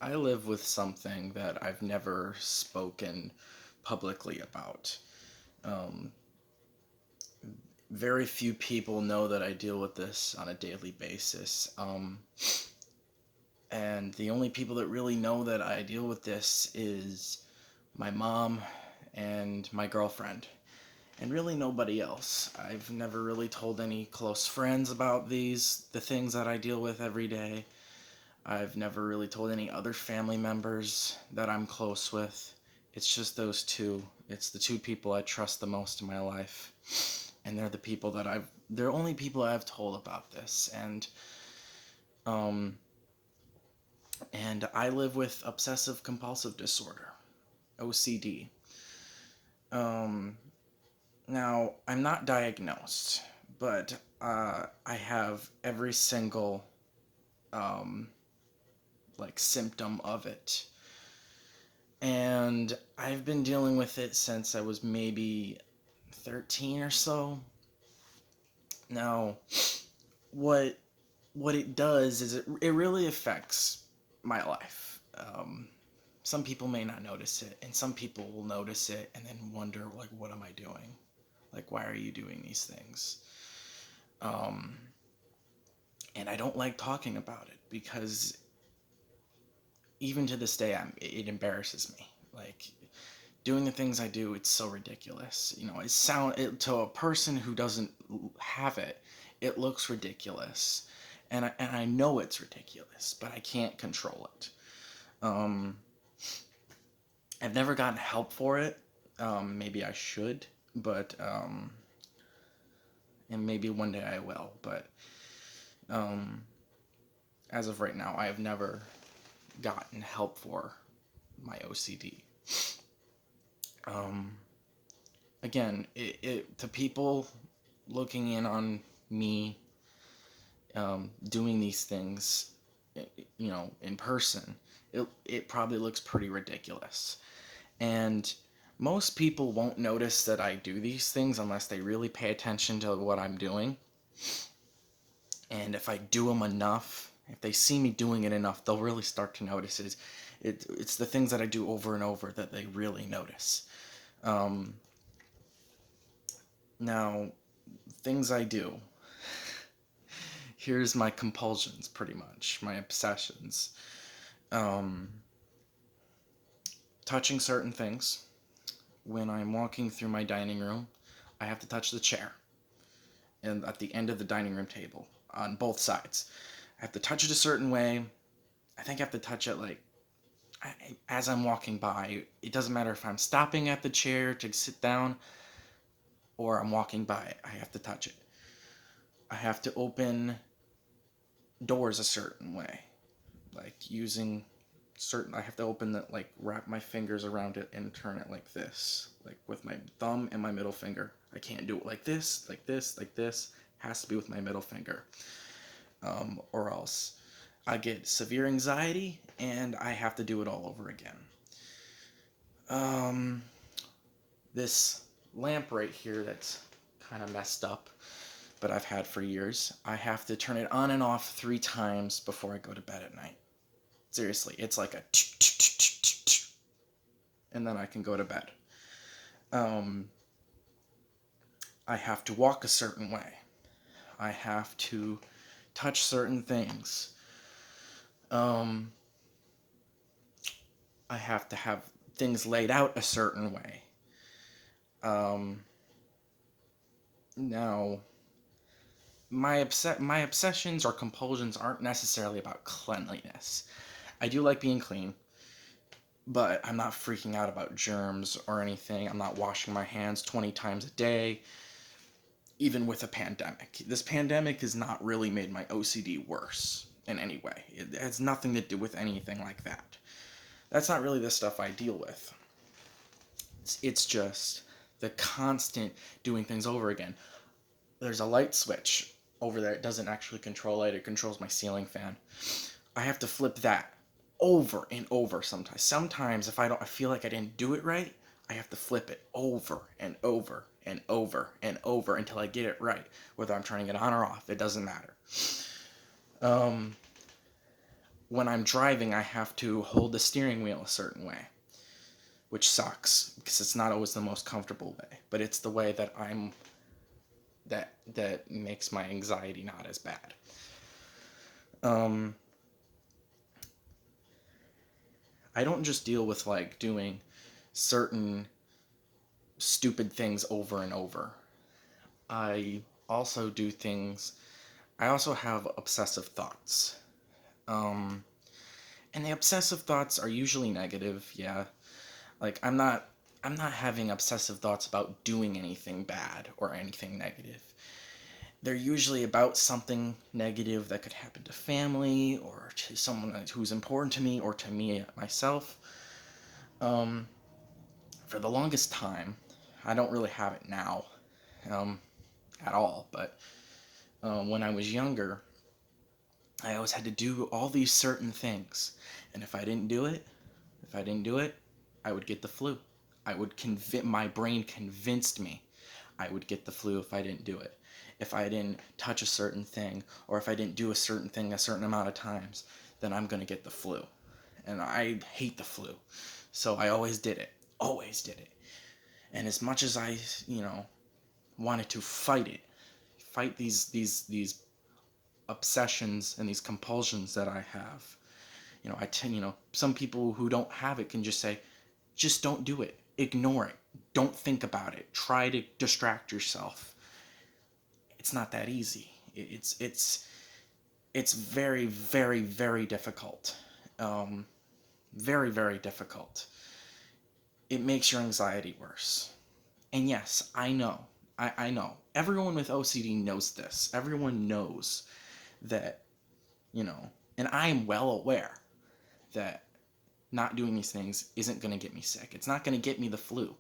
I live with something that I've never spoken publicly about. Um, Very few people know that I deal with this on a daily basis. And the only people that really know that I deal with this is my mom and my girlfriend. And really nobody else. I've never really told any close friends about the things that I deal with every day. I've never really told any other family members that I'm close with. It's just those two. It's the two people I trust the most in my life. And they're only people I've told about this. Um, and I live with obsessive compulsive disorder, OCD. Um, Now, I'm not diagnosed, but I have every single um, symptom of it. And I've been dealing with it since I was maybe 13 or so. Now, what what it does is it really affects my life. Some people may not notice it, and some people will notice it and then wonder, like, what am I doing? Like, why are you doing these things? Um, and I don't like talking about it because even to this day, it embarrasses me. Like, doing the things I do, it's so ridiculous. To a person who doesn't have it, it looks ridiculous, and I know it's ridiculous, but I can't control it. Um, I've never gotten help for it. Maybe I should, but and maybe one day I will. But um, as of right now, I have never gotten help for my OCD. Um, Again, it to people looking in on me doing these things, in person, it probably looks pretty ridiculous. And most people won't notice that I do these things unless they really pay attention to what I'm doing. And if I do them enough, if they see me doing it enough, they'll really start to notice it. It's the things that I do over and over that they really notice. Um, Now, things I do. Here's my compulsions, pretty much, my obsessions. Um, Touching certain things. When I'm walking through my dining room, I have to touch the chair and at the end of the dining room table on both sides. I have to touch it a certain way. I think I have to touch it as I'm walking by. It doesn't matter if I'm stopping at the chair to sit down or I'm walking by it. I have to touch it. I have to open doors a certain way, like using certain. I have to open it, like wrap my fingers around it and turn it like this, like with my thumb and my middle finger. I can't do it like this, like this, like this. It has to be with my middle finger, or else I get severe anxiety and I have to do it all over again. Um, this lamp right here that's kind of messed up, but I've had for years. I have to turn it on and off 3 times before I go to bed at night. Seriously, it's like a and then I can go to bed. Um, I have to walk a certain way. I have to touch certain things. Um, I have to have things laid out a certain way. Um, Now, my obsessions or compulsions aren't necessarily about cleanliness. I do like being clean, but I'm not freaking out about germs or anything. I'm not washing my hands 20 times a day, even with a pandemic. This pandemic has not really made my OCD worse in any way. It has nothing to do with anything like that. That's not really the stuff I deal with. It's just the constant doing things over again. There's a light switch over there. It doesn't actually control it. It controls my ceiling fan. I have to flip that over and over sometimes. Sometimes if I feel like I didn't do it right, I have to flip it over and over and over and over until I get it right. Whether I'm turning it on or off, it doesn't matter. Um, when I'm driving, I have to hold the steering wheel a certain way, which sucks because it's not always the most comfortable way, but it's the way that that makes my anxiety not as bad. I don't just deal with like doing certain stupid things over and over. I also do things. I also have obsessive thoughts. Um, and the obsessive thoughts are usually negative, yeah. Like I'm not having obsessive thoughts about doing anything bad or anything negative. They're usually about something negative that could happen to family or to someone who's important to me or to me myself. Um, for the longest time, I don't really have it now, um, at all. But when I was younger, I always had to do all these certain things, and if I didn't do it, I would get the flu. I would my brain convinced me I would get the flu if I didn't do it. If I didn't touch a certain thing, or if I didn't do a certain thing a certain amount of times, then I'm gonna get the flu. And I hate the flu. So I always did it. Always did it. And as much as I, wanted to fight these obsessions and these compulsions that I have. Some people who don't have it can just say, just don't do it. Ignore it. Don't think about it. Try to distract yourself. It's not that easy. It's very, very, very difficult. Very, very difficult. It makes your anxiety worse. And yes, I know. I know. Everyone with OCD knows this. Everyone knows that, and I am well aware that not doing these things isn't going to get me sick. It's not going to get me the flu.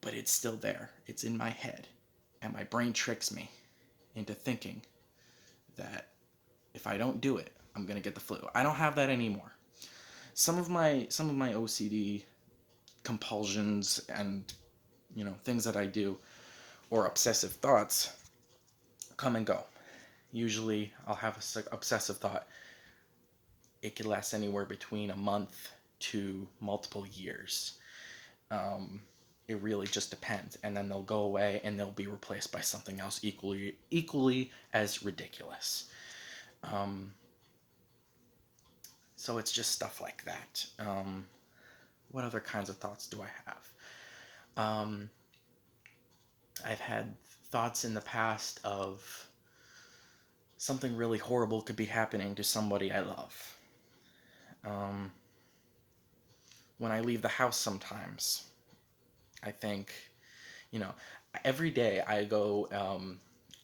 But it's still there. It's in my head. And my brain tricks me into thinking that if I don't do it, I'm going to get the flu. I don't have that anymore. Some of my OCD compulsions and, things that I do, or obsessive thoughts, come and go. Usually I'll have an obsessive thought. It could last anywhere between a month to multiple years. It really just depends, and then they'll go away and they'll be replaced by something else equally as ridiculous. So it's just stuff like that. What other kinds of thoughts do I have? I've had thoughts in the past of something really horrible could be happening to somebody I love. When I leave the house sometimes, I think, you know, every day I go,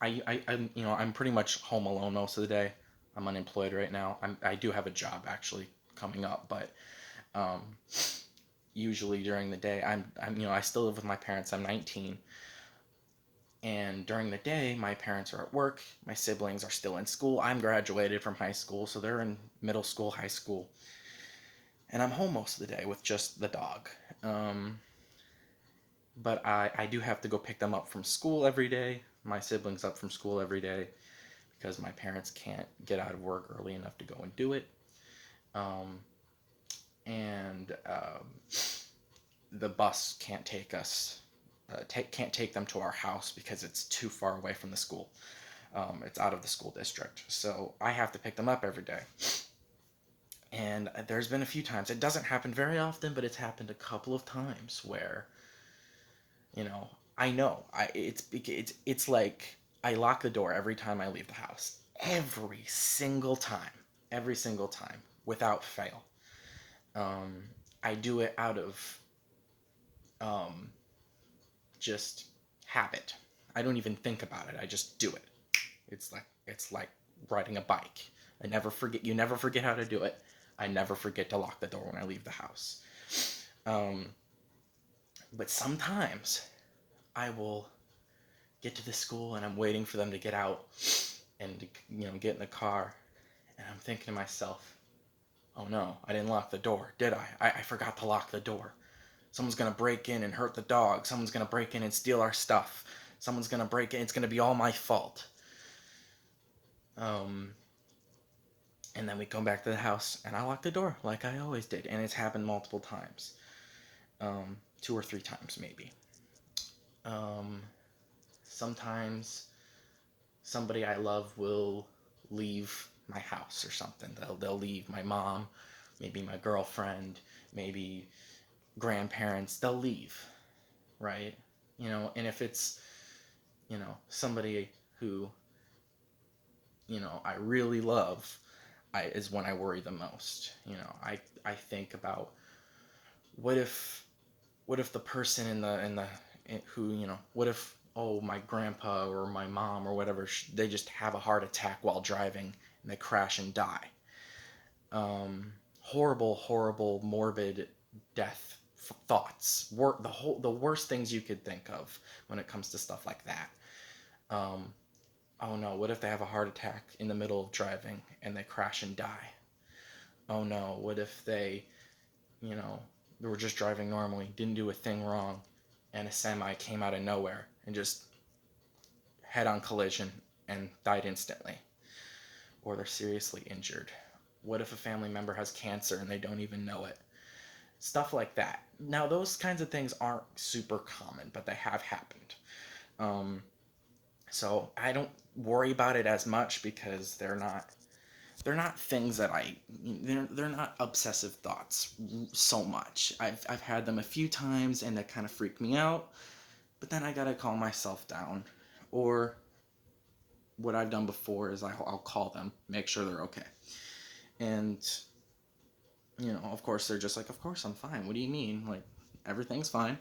I'm pretty much home alone most of the day. I'm unemployed right now. I do have a job actually coming up, but um, usually during the day, I still live with my parents. I'm 19, and during the day, my parents are at work. My siblings are still in school. I'm graduated from high school, so they're in middle school, high school, and I'm home most of the day with just the dog. But I do have to go pick them up from school every day, my siblings up from school every day, because my parents can't get out of work early enough to go and do it. And the bus can't take us, can't take them to our house because it's too far away from the school. It's out of the school district. So I have to pick them up every day. And there's been a few times, it doesn't happen very often, but it's happened a couple of times where, I know, it's like I lock the door every time I leave the house. Every single time, without fail. I do it out of just habit. I don't even think about it. I just do it. It's like riding a bike. I never forget. You never forget how to do it. I never forget to lock the door when I leave the house. But sometimes I will get to the school and I'm waiting for them to get out and get in the car, and I'm thinking to myself, oh no, I didn't lock the door, did I? I forgot to lock the door. Someone's gonna break in and hurt the dog. Someone's gonna break in and steal our stuff. Someone's gonna break in. It's gonna be all my fault. And And then we come back to the house, and I lock the door like I always did. And it's happened multiple times, 2 or 3 times maybe. Um, Sometimes somebody I love will leave my house or something. They'll leave my mom, maybe my girlfriend, maybe grandparents. They'll leave, right? And if it's, somebody who, I really love, is when I worry the most. I think about, what if the person who, what if, oh, my grandpa or my mom or whatever, they just have a heart attack while driving and they crash and die. Horrible, horrible, morbid death thoughts. The worst things you could think of when it comes to stuff like that. Oh no, what if they have a heart attack in the middle of driving and they crash and die? Oh no, what if they were just driving normally, didn't do a thing wrong, and a semi came out of nowhere and just head-on collision and died instantly? Or they're seriously injured. What if a family member has cancer and they don't even know it? Stuff like that. Now, those kinds of things aren't super common, but they have happened. So I don't worry about it as much because they're not things that they're not obsessive thoughts so much. I've had them a few times and that kind of freak me out, but then I gotta calm myself down. Or what I've done before is I'll call them, make sure they're okay. And, of course they're just like, of course I'm fine. What do you mean? Like, everything's fine.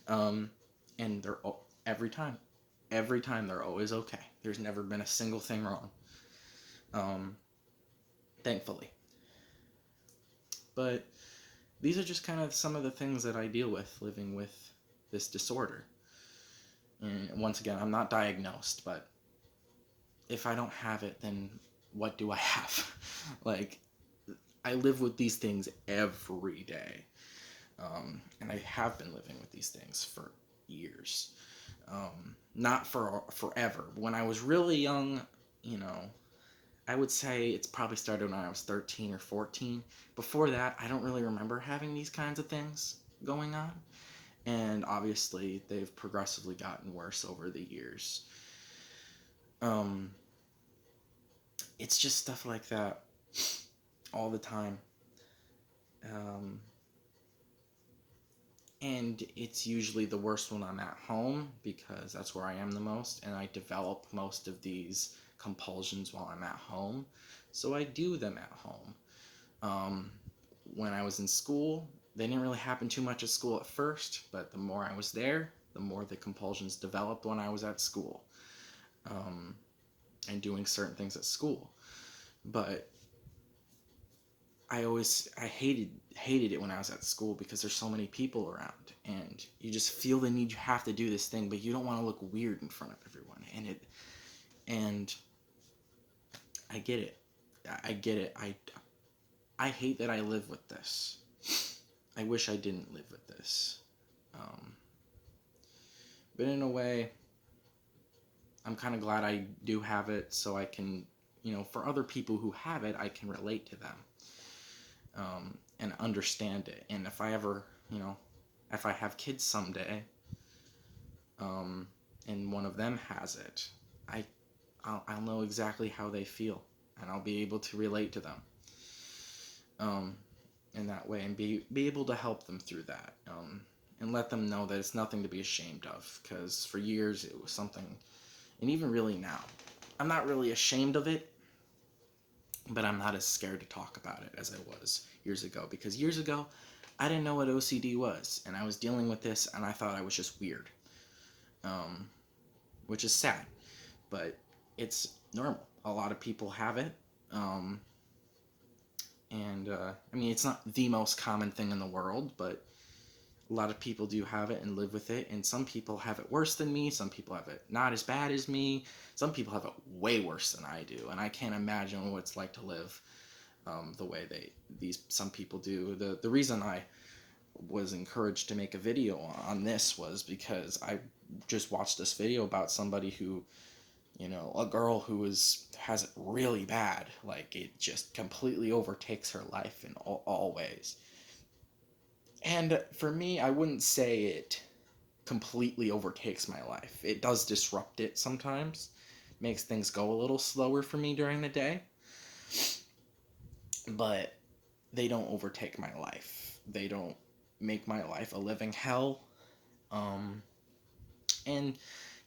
And they're, every time they're always okay. There's never been a single thing wrong. Thankfully. But these are just kind of some of the things that I deal with living with this disorder. And once again, I'm not diagnosed, but if I don't have it, then what do I have? Like, I live with these things every day. And I have been living with these things for years. Not for forever. When I was really young, I would say it's probably started when I was 13 or 14. Before that, I don't really remember having these kinds of things going on. And obviously, they've progressively gotten worse over the years. It's just stuff like that all the time. And it's usually the worst when I'm at home because that's where I am the most, and I develop most of these compulsions while I'm at home. So I do them at home. When I was in school, they didn't really happen too much at school at first, but the more I was there, the more the compulsions developed when I was at school. And doing certain things at school. But I hated it when I was at school because there's so many people around and you just feel the need, you have to do this thing, but you don't want to look weird in front of everyone. And I get it. I hate that I live with this. I wish I didn't live with this. But in a way, I'm kind of glad I do have it, so I can, for other people who have it, I can relate to them. And understand it. And if I ever, if I have kids someday, and one of them has it, I'll know exactly how they feel, and I'll be able to relate to them, in that way, and be able to help them through that, and let them know that it's nothing to be ashamed of, because for years it was something, and even really now, I'm not really ashamed of it, but I'm not as scared to talk about it as I was years ago. Because years ago, I didn't know what OCD was, and I was dealing with this, and I thought I was just weird, which is sad, but it's normal. A lot of people have it, and I mean, it's not the most common thing in the world, but a lot of people do have it and live with it, and some people have it worse than me, some people have it not as bad as me, some people have it way worse than I do, and I can't imagine what it's like to live the way some people do. The reason I was encouraged to make a video on this was because I just watched this video about somebody who, You know, a girl who has it really bad, like it just completely overtakes her life in all ways. And for me, I wouldn't say it completely overtakes my life. It does disrupt it sometimes, makes things go a little slower for me during the day, but they don't overtake my life. They don't make my life a living hell. Um, and,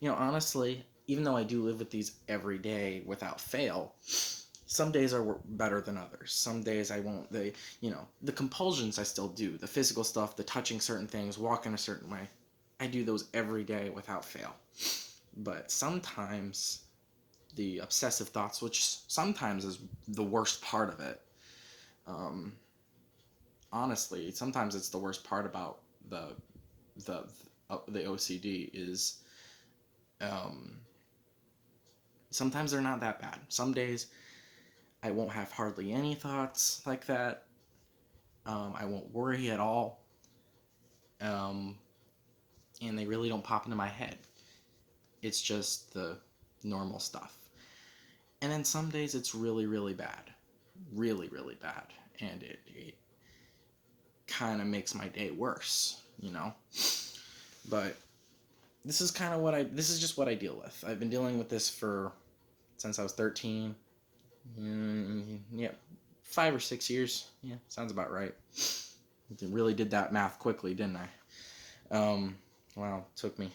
you know, honestly, even though I do live with these every day without fail, some days are better than others. Some days I won't. The compulsions I still do, the physical stuff, the touching certain things, walking a certain way. I do those every day without fail. But sometimes the obsessive thoughts, which sometimes is the worst part of it, um, honestly, sometimes it's the worst part about the the the OCD is um, sometimes they're not that bad. Some days I won't have hardly any thoughts like that. I won't worry at all, um, and they really don't pop into my head. It's just the normal stuff. And then some days it's really, really bad, really, really bad, and it kind of makes my day worse, you know. But this is kind of this is just what I deal with. I've been dealing with this for since I was 13. Yeah, 5 or 6 years. Yeah, sounds about right. Really did that math quickly, didn't I? Wow, took me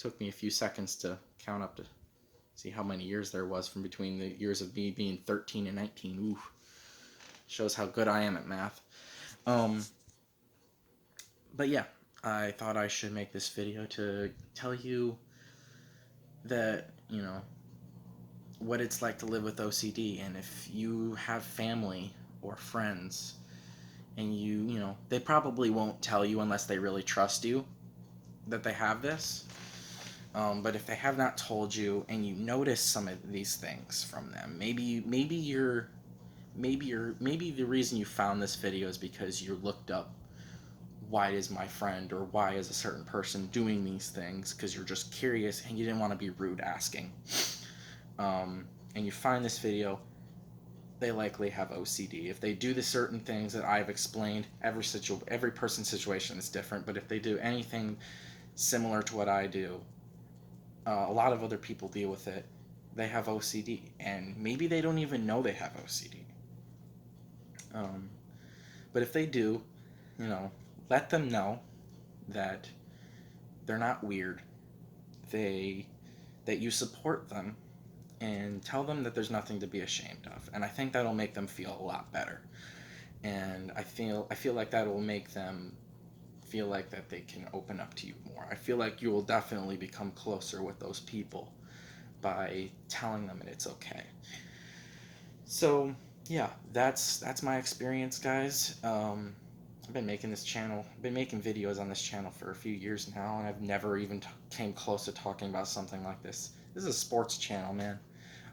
a few seconds to count up to see how many years there was from between the years of me being 13 and 19. Ooh, shows how good I am at math. Um, but yeah, I thought I should make this video to tell you that, you know, what it's like to live with OCD, and if you have family or friends and you know, they probably won't tell you unless they really trust you that they have this. But if they have not told you and you notice some of these things from them, maybe the reason you found this video is because you looked up why is my friend or why is a certain person doing these things, because you're just curious and you didn't want to be rude asking. And you find this video, they likely have OCD. If they do the certain things that I've explained, every person's situation is different, but if they do anything similar to what I do, a lot of other people deal with it. They have OCD, and maybe they don't even know they have OCD. Um, but if they do, you know, let them know that they're not weird. They that you support them, and tell them that there's nothing to be ashamed of. And I think that'll make them feel a lot better. And I feel like that will make them feel like that they can open up to you more. I feel like you will definitely become closer with those people by telling them that it's okay. So yeah, that's my experience, guys. I've been making videos on this channel for a few years now, and I've never even came close to talking about something like this. This is a sports channel, man.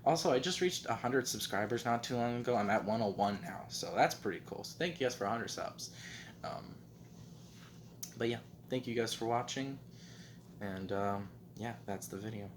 Also, I just reached 100 subscribers not too long ago. I'm at 101 now, so that's pretty cool. So thank you guys for 100 subs. Um, but yeah, thank you guys for watching, and yeah, that's the video.